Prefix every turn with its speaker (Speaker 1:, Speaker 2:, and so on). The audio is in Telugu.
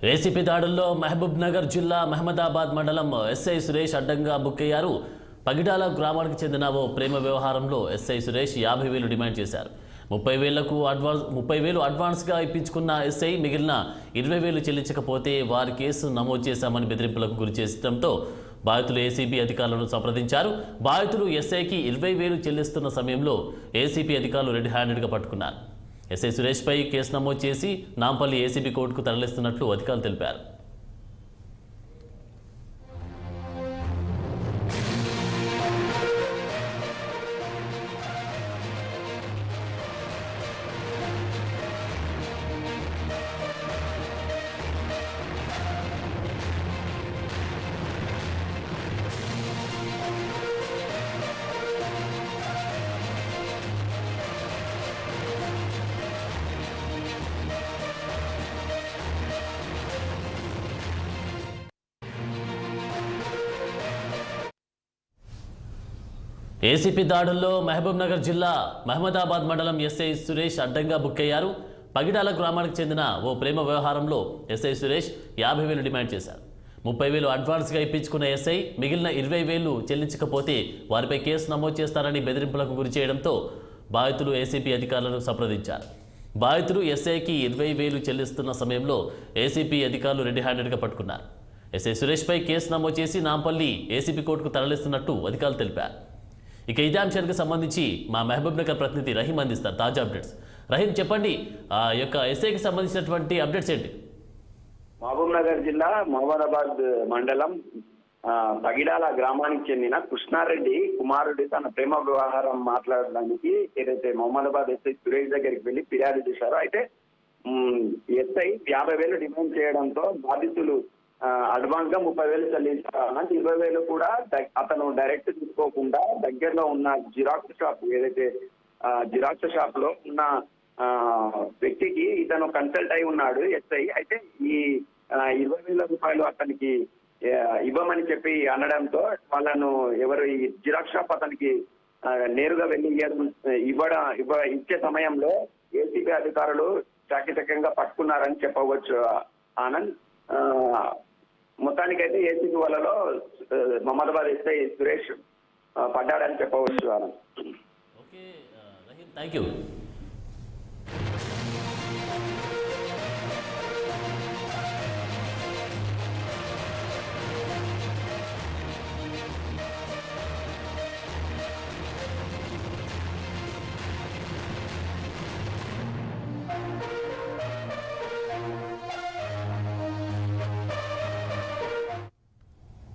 Speaker 1: ఏసీపీ దాడుల్లో మహబూబ్ నగర్ జిల్లా మహమ్మదాబాద్ మండలం ఎస్ఐ సురేష్ అడ్డంగా బుక్కయ్యారు. పగిడాల గ్రామానికి చెందిన ఓ ప్రేమ వ్యవహారంలో ఎస్ఐ సురేష్ 50,000 డిమాండ్ చేశారు. 30,000 అడ్వాన్స్గా ఇప్పించుకున్న ఎస్ఐ మిగిలిన 20,000 చెల్లించకపోతే వారి కేసు నమోదు చేశామని బెదిరింపులకు గురి చేసడంతో బాధితులు ఏసీబీ అధికారులను సంప్రదించారు. బాధితులు ఎస్ఐకి 20,000 చెల్లిస్తున్న సమయంలో ఏసీబీ అధికారులు రెడ్ హ్యాండెడ్గా పట్టుకున్నారు. ఎస్ఐ సురేష్పై కేసు నమోదు చేసి నాంపల్లి ఏసీబీ కోర్టుకు తరలిస్తున్నట్లు అధికారులు తెలిపారు. ఏసీపీ దాడుల్లో మహబూబ్ నగర్ జిల్లా మహమ్మదాబాద్ మండలం ఎస్ఐ సురేష్ అడ్డంగా బుక్కయ్యారు. పగిడాల గ్రామానికి చెందిన ఓ ప్రేమ వ్యవహారంలో ఎస్ఐ సురేష్ 50,000 డిమాండ్ చేశారు. 30,000 అడ్వాన్స్గా ఇప్పించుకున్న ఎస్ఐ మిగిలిన 20,000 చెల్లించకపోతే వారిపై కేసు నమోదు చేస్తారని బెదిరింపులకు గురి చేయడంతో బాధితులు ఏసీపీ అధికారులను సంప్రదించారు. బాధితులు ఎస్ఐకి 20,000 చెల్లిస్తున్న సమయంలో ఏసీపీ అధికారులు రెడ్ హ్యాండెడ్గా పట్టుకున్నారు. ఎస్ఐ సురేష్పై కేసు నమోదు చేసి నాంపల్లి ఏసీపీ కోర్టుకు తరలిస్తున్నట్టు అధికారులు తెలిపారు. ఇక ఇదే అంశానికి సంబంధించి మా మహబూబ్ నగర్ ప్రతినిధి రహీం అందిస్తారు తాజా అప్డేట్స్. రహీం, చెప్పండి, ఆ యొక్క ఎస్ఐకి సంబంధించినటువంటి అప్డేట్స్ ఏంటి?
Speaker 2: మహబూబ్ నగర్ జిల్లా మహబూబాబాద్ మండలం పగిడాల గ్రామానికి చెందిన కృష్ణారెడ్డి కుమారుడి తన ప్రేమ వ్యవహారం మాట్లాడడానికి ఏదైతే మహమ్మదాబాద్ ఎస్ఐ సురేష్ దగ్గరికి వెళ్లి ఫిర్యాదు చేశారో, అయితే ఎస్ఐ 50,000 డిమాండ్ చేయడంతో బాధితులు అడ్వాన్స్ గా 30,000 చెల్లించారు. 20,000 కూడా అతను డైరెక్ట్ తీసుకోకుండా దగ్గరలో ఉన్న జిరాక్స్ షాప్, ఏదైతే జిరాక్స్ షాప్ లో ఉన్న వ్యక్తికి ఇతను కన్సల్ట్ అయి ఉన్నాడు ఎస్ఐ. అయితే ఈ 20,000 రూపాయలు అతనికి ఇవ్వమని చెప్పి అనడంతో వాళ్ళను ఎవరు ఈ జిరాక్స్ షాప్ అతనికి నేరుగా వెళ్ళి ఇచ్చే సమయంలో ఏసీబీ అధికారులు చాకచక్యంగా పట్టుకున్నారని చెప్పవచ్చు ఆనంద్. మొత్తానికైతే ఏసీబీ వాళ్ళలో మహమ్మదాబాద్ ఎస్ఐ సురేష్ పడ్డాడని చెప్పవచ్చు Anand.
Speaker 1: Okay Rahim, thank you.